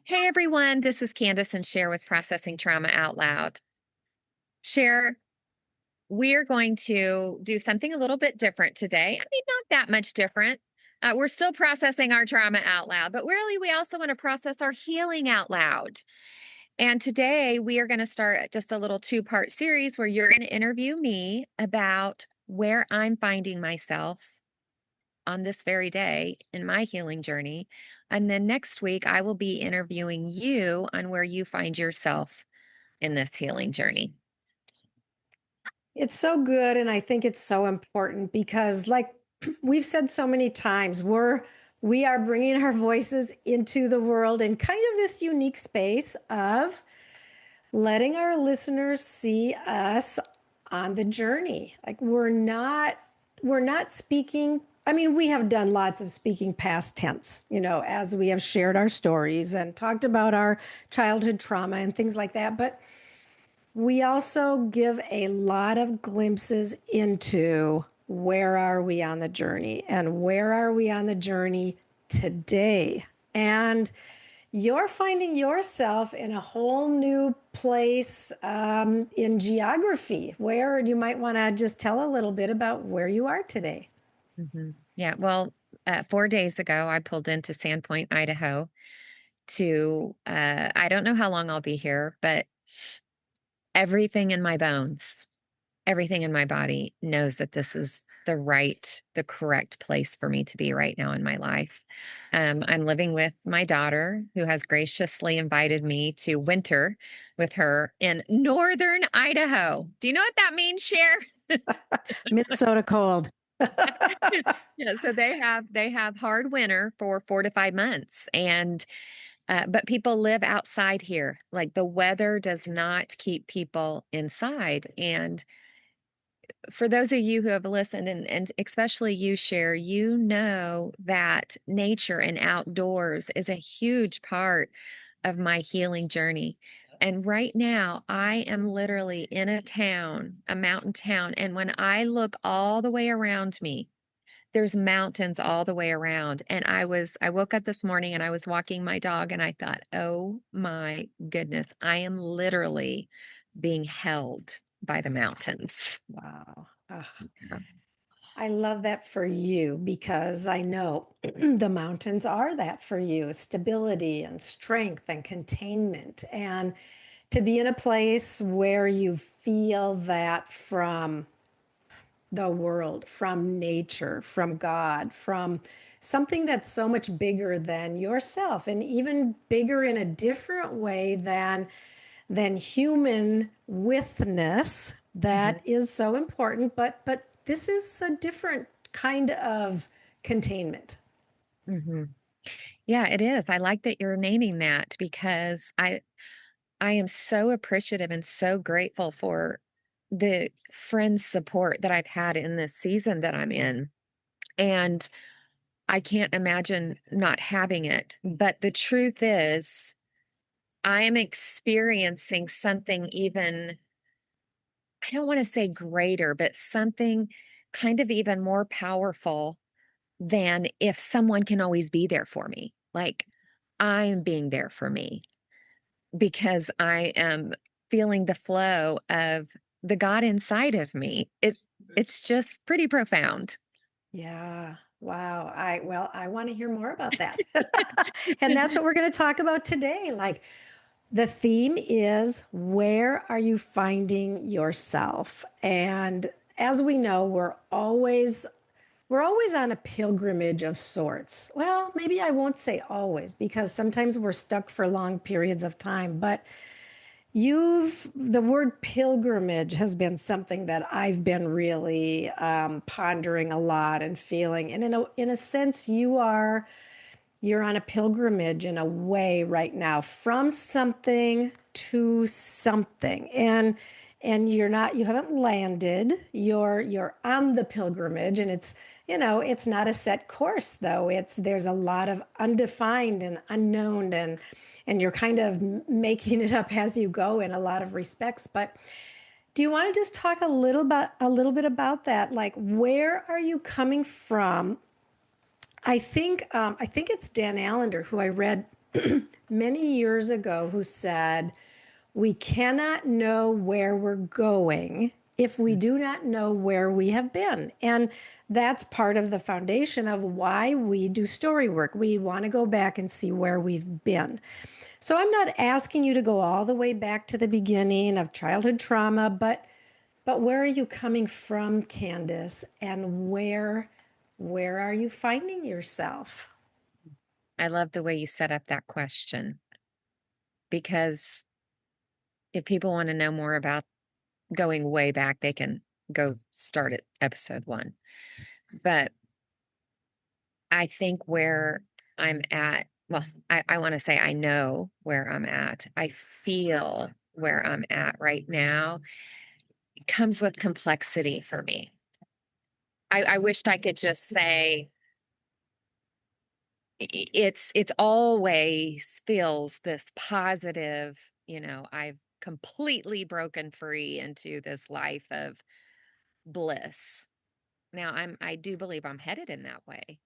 Hey everyone, this is Kandace and Sher with Processing Trauma Out Loud. Sher, we're going to do something a little bit different today. I mean, not that much different. We're still processing our trauma out loud, but really, we also want to process our healing out loud. And today, we are going to start just a little two-part series where you're going to interview me about where I'm finding myself on this very day in my healing journey. And then next week, I will be interviewing you on where you find yourself in this healing journey. It's so good, and I think it's so important because, like we've said so many times, we are bringing our voices into the world in kind of this unique space of letting our listeners see us on the journey. Like we're not speaking. I mean, we have done lots of speaking past tense, as we have shared our stories and talked about our childhood trauma and things like that, but we also give a lot of glimpses into where are we on the journey and where are we on the journey today. And you're finding yourself in a whole new place in geography, where you might want to just tell a little bit about where you are today. Yeah, well, 4 days ago, I pulled into Sandpoint, Idaho I don't know how long I'll be here, but everything in my bones, everything in my body knows that this is the correct place for me to be right now in my life. I'm living with my daughter, who has graciously invited me to winter with her in northern Idaho. Do you know what that means, Cher? Minnesota cold. Yeah, so they have hard winter for 4 to 5 months, and but people live outside here. Like, the weather does not keep people inside, and for those of you who have listened, and especially you, Share, you know that nature and outdoors is a huge part of my healing journey. And right now, I am literally in a mountain town, and when I look all the way around me, there's mountains all the way around. And I woke up this morning and I was walking my dog and I thought, "Oh my goodness, I am literally being held by the mountains." Wow. Yeah. I love that for you because I know the mountains are that for you, stability and strength and containment. And to be in a place where you feel that from the world, from nature, from God, from something that's so much bigger than yourself and even bigger in a different way than human withness, Mhm, that is so important, but this is a different kind of containment. mhm. Yeah, it is. I like that you're naming that because I am so appreciative and so grateful for the friends support that I've had in this season that I'm in. And I can't imagine not having it. But the truth is, I am experiencing something even, I don't want to say greater, but something kind of even more powerful than if someone can always be there for me. Like, I'm being there for me because I am feeling the flow of the God inside of me. It's just pretty profound. Yeah. Wow. I want to hear more about that. And that's what we're going to talk about today. Like, the theme is, where are you finding yourself? And as we know, we're always on a pilgrimage of sorts. Well, maybe I won't say always, because sometimes we're stuck for long periods of time, but the word pilgrimage has been something that I've been really pondering a lot and feeling. And in a sense, you're on a pilgrimage in a way right now, from something to something. And you haven't landed. You're on the pilgrimage, and it's not a set course, though. There's a lot of undefined and unknown, and you're kind of making it up as you go in a lot of respects. But do you want to just talk a little bit about that? Like, where are you coming from? I think it's Dan Allender who I read many years ago who said, we cannot know where we're going if we Mm. do not know where we have been. And that's part of the foundation of why we do story work. We want to go back and see where we've been. So I'm not asking you to go all the way back to the beginning of childhood trauma, but where are you coming from, Kandace? And where are you finding yourself? I love the way you set up that question because if people want to know more about going way back, they can go start at episode 1. But I think where I'm at, well, I want to say I know where I'm at. I feel where I'm at right now comes with complexity for me. I wished I could just say it's always feels this positive, I've completely broken free into this life of bliss. Now I do believe I'm headed in that way.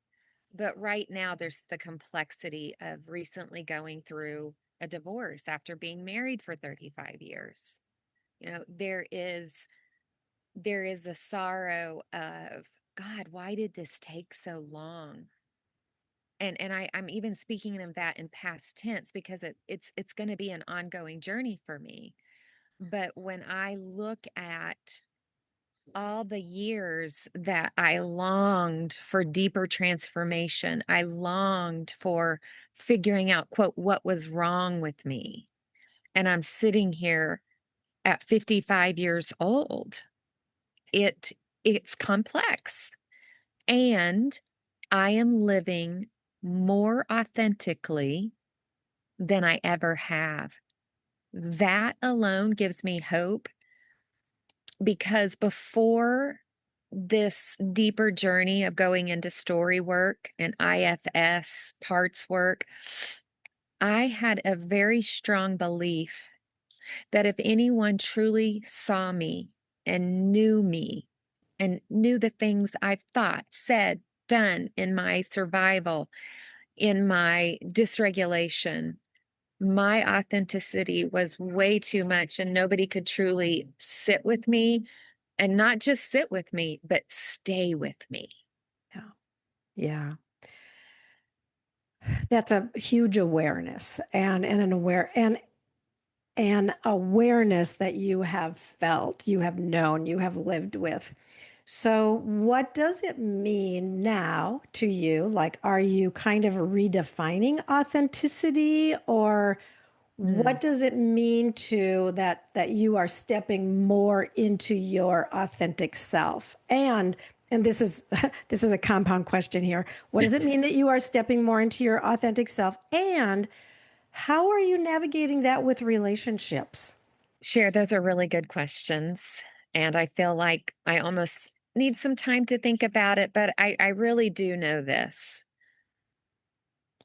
But right now there's the complexity of recently going through a divorce after being married for 35 years. There is the sorrow of God, why did this take so long? And I'm even speaking of that in past tense because it's going to be an ongoing journey for me. But when I look at all the years that I longed for deeper transformation, I longed for figuring out, quote, what was wrong with me. And I'm sitting here at 55 years old. It it's complex. And I am living more authentically than I ever have. That alone gives me hope because before this deeper journey of going into story work and IFS parts work, I had a very strong belief that if anyone truly saw me and knew the things I've thought, said, done in my survival, in my dysregulation, my authenticity was way too much and nobody could truly sit with me and not just sit with me, but stay with me. Yeah. Yeah. That's a huge awareness and an awareness that you have felt, you have known, you have lived with. So, what does it mean now to you? Like, are you kind of redefining authenticity, or Mm. what does it mean to that you are stepping more into your authentic self? And this is this is a compound question here. What does it mean that you are stepping more into your authentic self? And how are you navigating that with relationships? Share, those are really good questions. And I feel like I almost need some time to think about it, but I really do know this.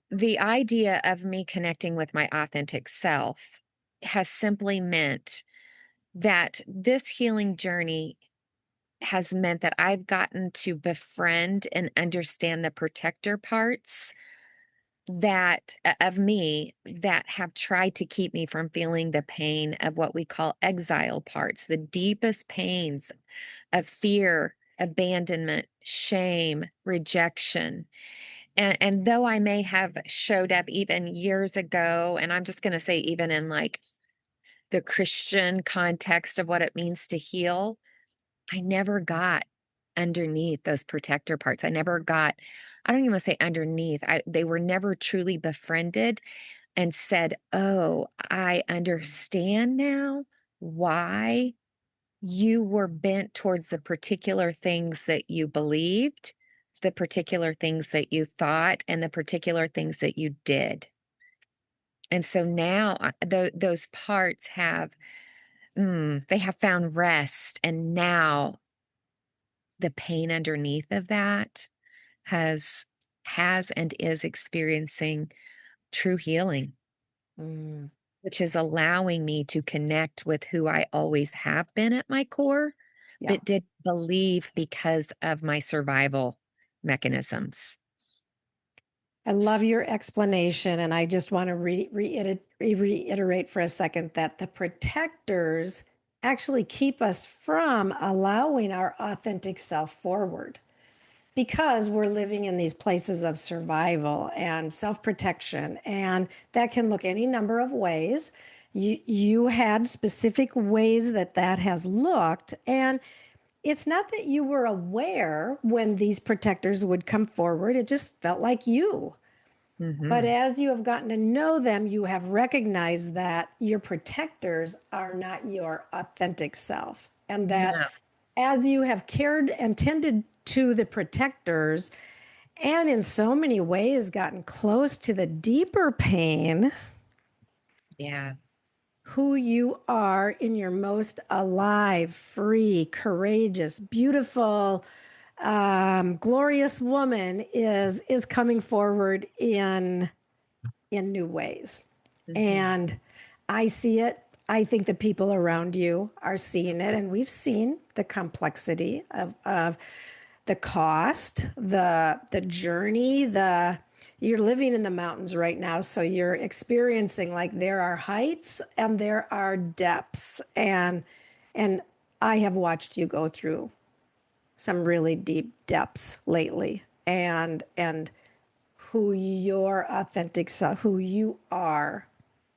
The idea of me connecting with my authentic self has simply meant that this healing journey has meant that I've gotten to befriend and understand the protector parts of me that have tried to keep me from feeling the pain of what we call exile parts, the deepest pains of fear, abandonment, shame, rejection. And though I may have showed up even years ago, and I'm just going to say, even in like the Christian context of what it means to heal, I never got underneath those protector parts. I don't even want to say underneath. They were never truly befriended and said, "Oh, I understand now why you were bent towards the particular things that you believed, the particular things that you thought, and the particular things that you did." And so now those parts they have found rest. And now the pain underneath of that has and is experiencing true healing, Mm, which is allowing me to connect with who I always have been at my core, yeah. but did believe because of my survival mechanisms. I love your explanation, and I just want to reiterate for a second that the protectors actually keep us from allowing our authentic self forward because we're living in these places of survival and self protection, and that can look any number of ways. You had specific ways that that has looked, and it's not that you were aware when these protectors would come forward. It just felt like you. But Hmm. as you have gotten to know them, you have recognized that your protectors are not your authentic self. And that No. as you have cared and tended to the protectors, and in so many ways gotten close to the deeper pain, Yeah. who you are in your most alive, free, courageous, beautiful, glorious woman is coming forward in new ways. Hmm. And I see it. I think the people around you are seeing it. And we've seen the complexity of the cost, the journey, you're living in the mountains right now. So you're experiencing like there are heights and there are depths. And I have watched you go through some really deep depths lately. And who your authentic self, who you are,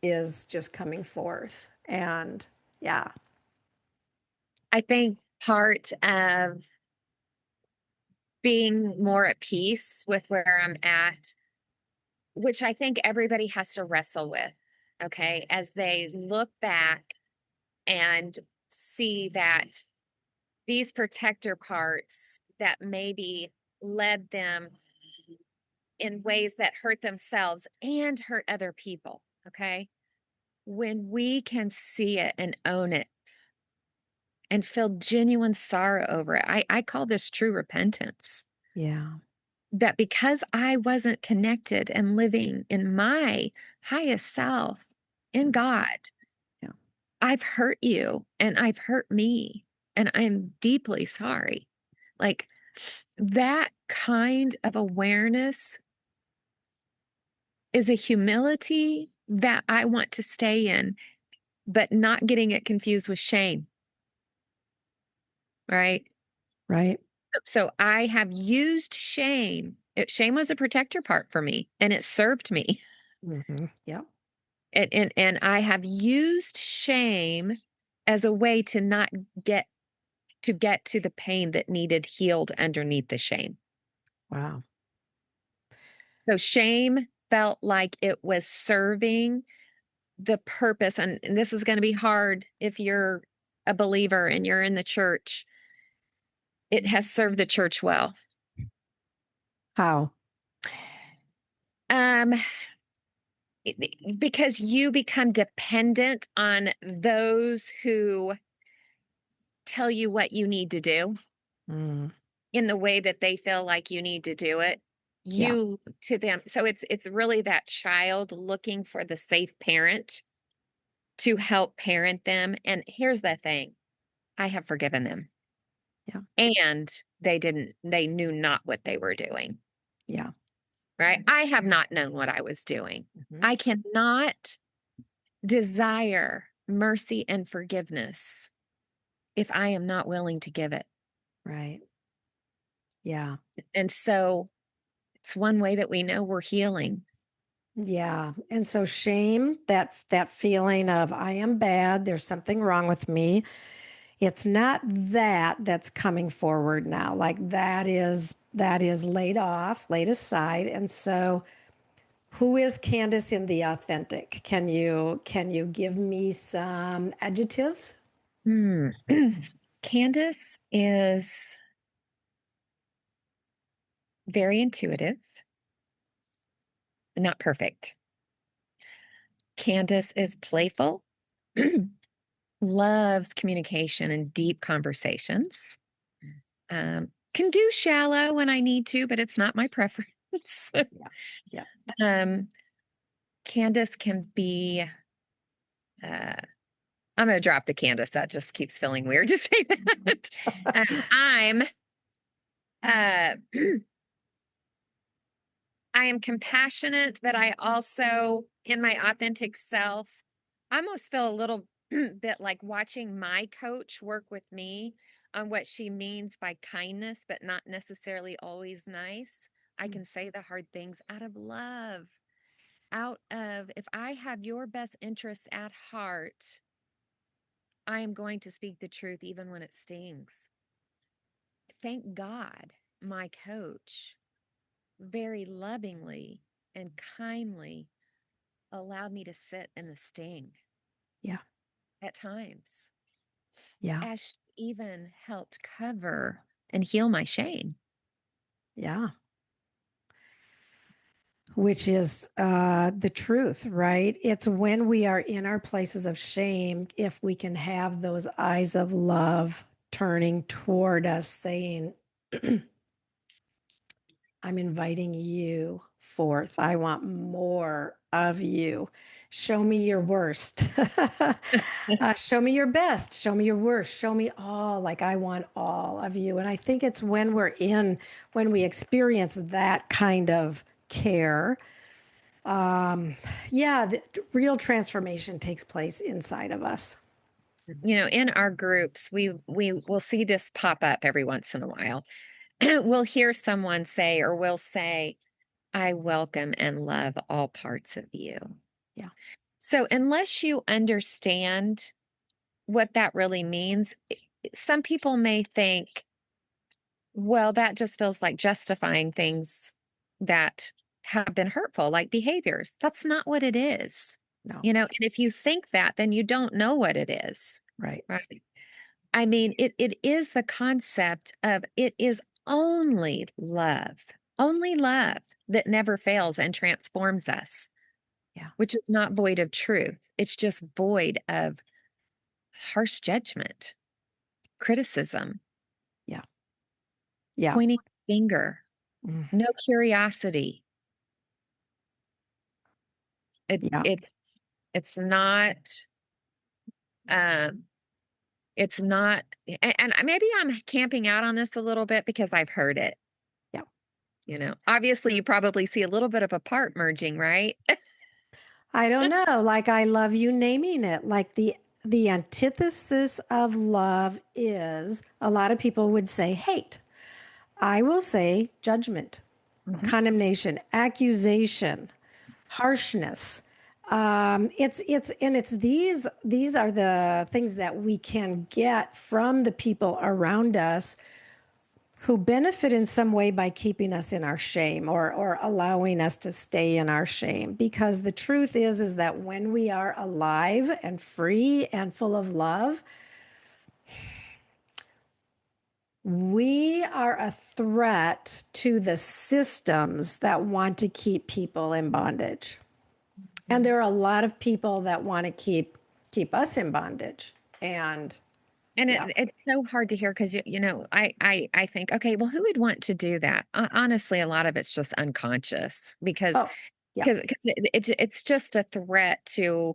is just coming forth. And yeah, I think part of being more at peace with where I'm at, which I think everybody has to wrestle with, okay, as they look back and see that these protector parts that maybe led them in ways that hurt themselves and hurt other people, okay? When we can see it and own it and feel genuine sorrow over it, I call this true repentance. yeah, That because I wasn't connected and living in my highest self in God, yeah, I've hurt you and I've hurt me, and I'm deeply sorry. Like that kind of awareness is a humility that I want to stay in, but not getting it confused with shame, right? right. So I have used shame. Shame was a protector part for me and it served me. Yeah, And I have used shame as a way to not get get to the pain that needed healed underneath the shame. wow. So shame felt like it was serving the purpose, and this is going to be hard if you're a believer and you're in the church. It has served the church well. How? Um because you become dependent on those who tell you what you need to do Mm, in the way that they feel like you need to do it. yeah, You look to them. So it's really that child looking for the safe parent to help parent them. And here's the thing. I have forgiven them. yeah, And they knew not what they were doing. yeah. Right? I have not known what I was doing. Hmm. I cannot desire mercy and forgiveness if I am not willing to give it. Right. Yeah. And so it's one way that we know we're healing. Yeah. And so shame, that feeling of I am bad, there's something wrong with me. It's not that that's coming forward now. Like that is laid off, laid aside. And so who is Candace in the authentic? Can you give me some adjectives? Hmm. Candace is very intuitive, not perfect. Candace is playful, loves communication and deep conversations. Can do shallow when I need to, but it's not my preference. Yeah. Yeah. um, Candace can be, I'm going to drop the Candace. That just keeps feeling weird to say that. I'm, uh, I am compassionate, but I also, in my authentic self, I almost feel a little bit like watching my coach work with me on what she means by kindness, but not necessarily always nice. I Mm. can say the hard things out of love, out of, if I have your best interest at heart, I am going to speak the truth even when it stings. Thank God my coach very lovingly and kindly allowed me to sit in the sting Yeah. at times, Yeah. as she even helped cover and heal my shame. Yeah. Which is the truth, right? It's when we are in our places of shame, if we can have those eyes of love turning toward us, saying, I'm inviting you forth. I want more of you. Show me your worst. Show me your best. Show me your worst. Show me all. Like, I want all of you. And I think it's when we experience that kind of care, um, yeah, the real transformation takes place inside of us. In our groups, we will see this pop up every once in a while. We'll hear someone say, or we'll say, I welcome and love all parts of you. Yeah. So, unless you understand what that really means, some people may think, well, that just feels like justifying things that have been hurtful, like behaviors. That's not what it is. No. And if you think that, then you don't know what it is. Right. Right. I mean, it is the concept of it is only love that never fails and transforms us, Yeah. which is not void of truth. It's just void of harsh judgment, criticism, Yeah. Yeah. pointing finger, Mm. no curiosity. It Yeah. it's not um it's not and maybe I'm camping out on this a little bit because I've heard it. Yeah. Obviously you probably see a little bit of a part merging, right? I don't know. Like, I love you naming it. Like, the antithesis of love is, a lot of people would say, hate. I will say judgment, Mhm. condemnation, accusation, harshness. It's these are the things that we can get from the people around us who benefit in some way by keeping us in our shame, or allowing us to stay in our shame. Because the truth is that when we are alive and free and full of love, we are a threat to the systems that want to keep people in bondage. And there are a lot of people that want to keep us in bondage. And And yeah. it's so hard to hear because I think, okay, well, who would want to do that? Honestly, a lot of it's just unconscious because Oh, yeah. because it's just a threat to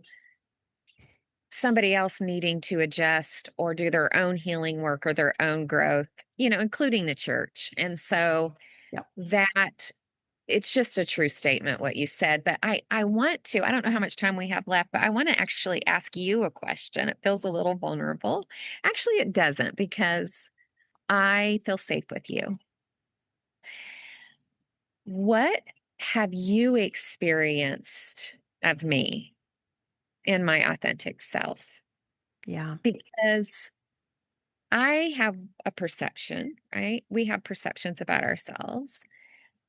somebody else needing to adjust or do their own healing work or their own growth, including the church. And so Yeah. that it's just a true statement what you said, but I want to, I don't know how much time we have left, but I want to actually ask you a question. It feels a little vulnerable. Actually, it doesn't because I feel safe with you. What have you experienced of me in my authentic self? Yeah. Because I have a perception, right? We have perceptions about ourselves.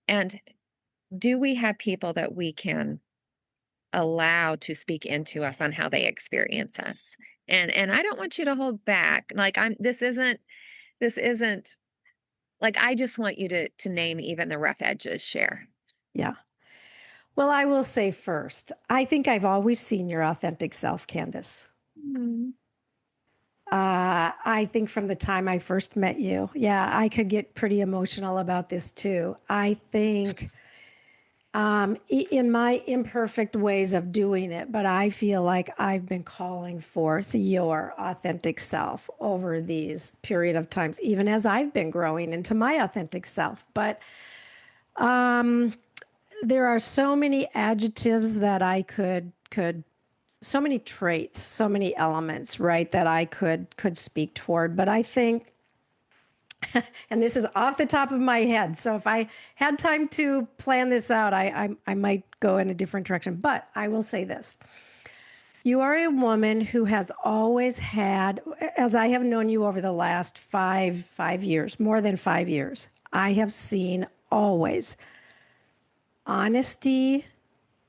And do we have people that we can allow to speak into us on how they experience us? And I don't want you to hold back. Like this isn't like I just want you to name even the rough edges, share. Yeah. Well, I will say first, I think I've always seen your authentic self, Candace. Mhm. I think from the time I first met you, yeah, I could get pretty emotional about this too. I think in my imperfect ways of doing it, but I feel like I've been calling forth your authentic self over these period of times, even as I've been growing into my authentic self. But there are so many adjectives that I could so many traits, so many elements, right, that I could speak toward. But I think, and this is off the top of my head, so if I had time to plan this out, I might go in a different direction. But I will say this: you are a woman who has always had, as I have known you over the last five years, more than 5 years, I have seen always honesty,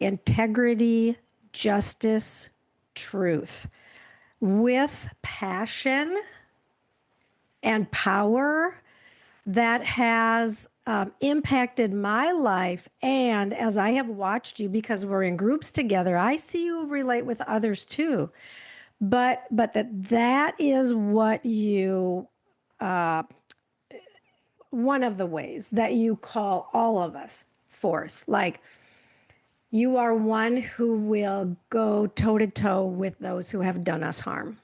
integrity, justice, truth with passion and power that has impacted my life. And as I have watched you, because we're in groups together, I see you relate with others too. But that is what you, one of the ways that you call all of us forth. Like, you are one who will go toe to toe with those who have done us harm.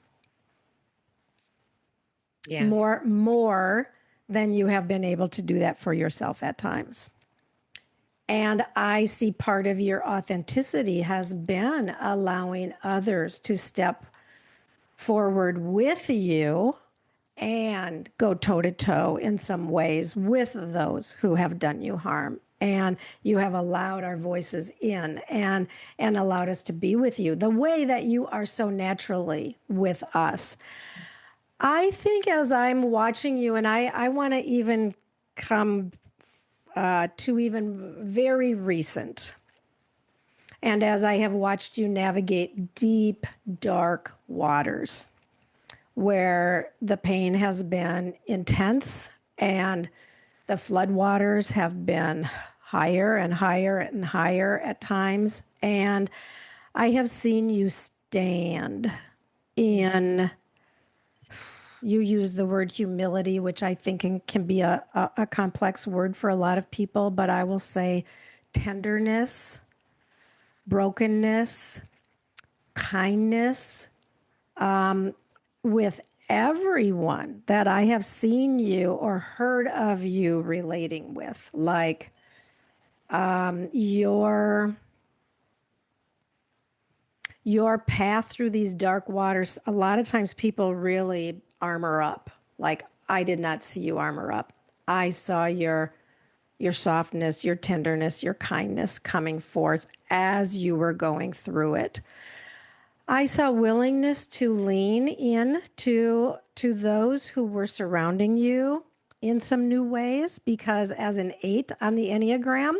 Yeah. More than you have been able to do that for yourself at times. And I see part of your authenticity has been allowing others to step forward with you and go toe to toe in some ways with those who have done you harm. And you have allowed our voices in and allowed us to be with you the way that you are so naturally with us. I think as I'm watching you, and I want to even come to even very recent, and as I have watched you navigate deep, dark waters where the pain has been intense and the floodwaters have been higher and higher and higher at times. And I have seen you stand in, you use the word humility, which I think can be a complex word for a lot of people, but I will say tenderness, brokenness, kindness, with everyone that I have seen you or heard of you relating with. Like, your path through these dark waters, a lot of times people really armor up. Like, I did not see you armor up. I saw your softness, your tenderness, your kindness coming forth as you were going through it. I saw willingness to lean in to those who were surrounding you in some new ways, because as an 8 on the Enneagram,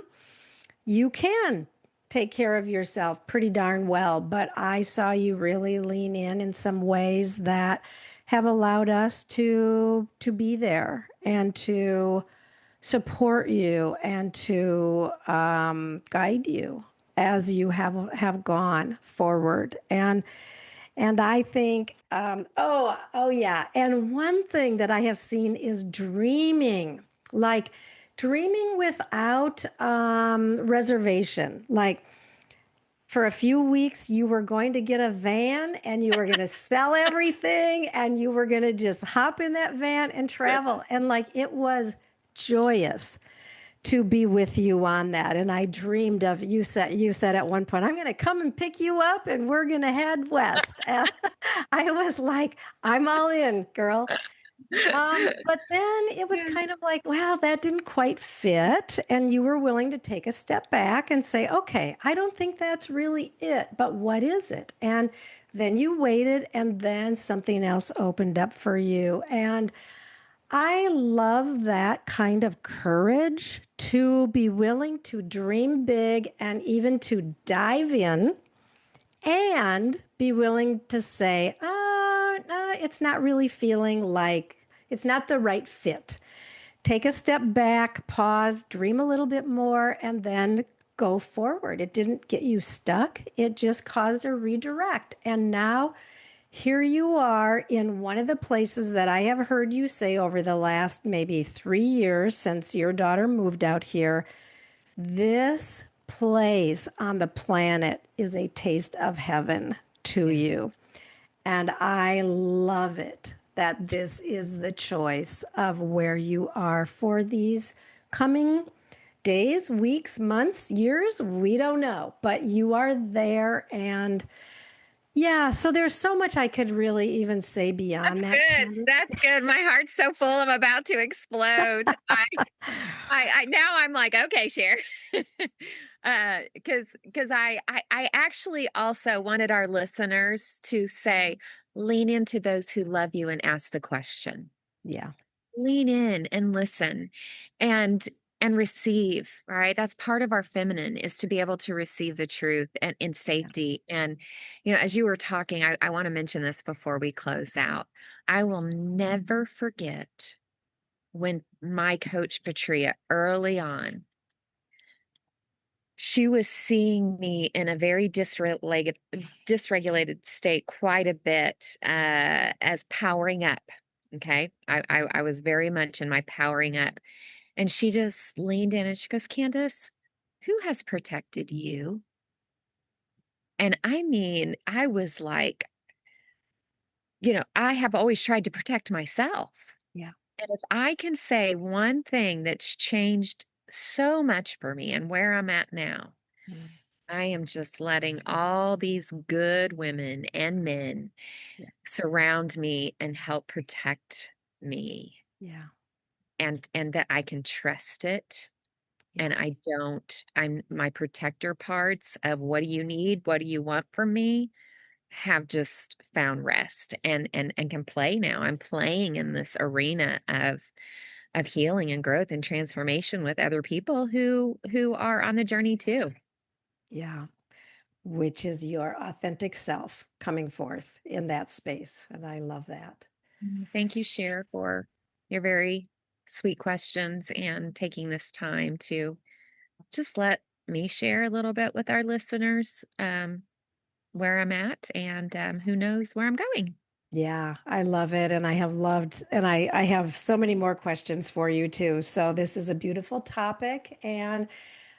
you can take care of yourself pretty darn well. But I saw you really lean in some ways that have allowed us to be there and to support you and to guide you as you have gone forward. And I think, oh yeah. And one thing that I have seen is dreaming, like dreaming without reservation. Like, for a few weeks, you were going to get a van and you were going to sell everything and you were going to just hop in that van and travel. And like, it was joyous to be with you on that. And I dreamed of, you said at one point, I'm going to come and pick you up and we're going to head west. And I was like, I'm all in, girl. But then it was Yeah. kind of like, wow, that didn't quite fit. And you were willing to take a step back and say, okay, I don't think that's really it, but what is it? And then you waited, and then something else opened up for you. And I love that kind of courage to be willing to dream big and even to dive in and be willing to say, it's not really feeling like it's not the right fit. Take a step back, pause, dream a little bit more, and then go forward. It didn't get you stuck, it just caused a redirect. And now here you are in one of the places that I have heard you say over the last maybe 3 years since your daughter moved out here. This place on the planet is a taste of heaven to Yeah. you. And I love it that this is the choice of where you are for these coming days, weeks, months, years, we don't know, but you are there. And yeah, so there's so much I could really even say beyond that, Good. Candace. That's good. My heart's so full, I'm about to explode. I now I'm like, "Okay, share." Because I actually also wanted our listeners to say, "Lean into those who love you and ask the question." Yeah, Lean in and listen and and receive, right? That's part of our feminine is to be able to receive the truth and in yeah, safety. And, as you were talking, I want to mention this before we close out. I will never forget when my coach, Patria, early on, she was seeing me in a very dysregulated state quite a bit as powering up. Okay. I was very much in my powering up. And she just leaned in and she goes, "Candace, who has protected you?" And I mean, I was like, I have always tried to protect myself. yeah. And if I can say one thing that's changed so much for me and where I'm at now, Mm, I am just letting all these good women and men yeah, surround me and help protect me yeah, and that I can trust it. And yeah, I'm my protector parts of what do you need? What do you want from me? Have just found rest and can play now. I'm playing in this arena of healing and growth and transformation with other people who are on the journey too. yeah. Which is your authentic self coming forth in that space. And I love that. Thank you, Cher, for your very sweet questions and taking this time to just let me share a little bit with our listeners where I'm at and who knows where I'm going. Yeah, I love it. And I have loved, and I have so many more questions for you too. So this is a beautiful topic. And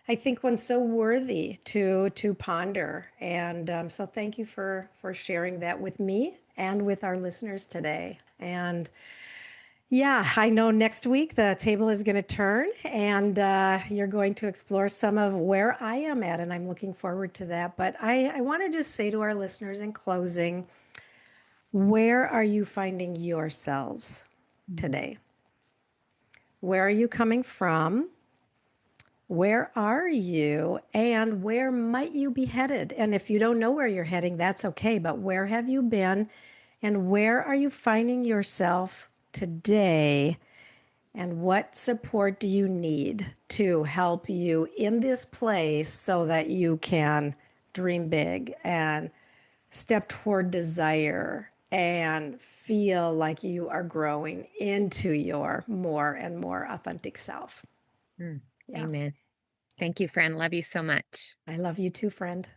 I think one's so worthy to ponder. And so thank you for sharing that with me and with our listeners today. And yeah, I know next week the table is going to turn and you're going to explore some of where I am at. And I'm looking forward to that. But I want to just say to our listeners in closing, where are you finding yourselves Mm, today? Where are you coming from? Where are you? And where might you be headed? And if you don't know where you're heading, that's okay. But where have you been? And where are you finding yourself today? And what support do you need to help you in this place so that you can dream big and step toward desire and feel like you are growing into your more and more authentic self? mm. Yeah. Amen. Thank you, friend. Love you so much. I love you too, friend.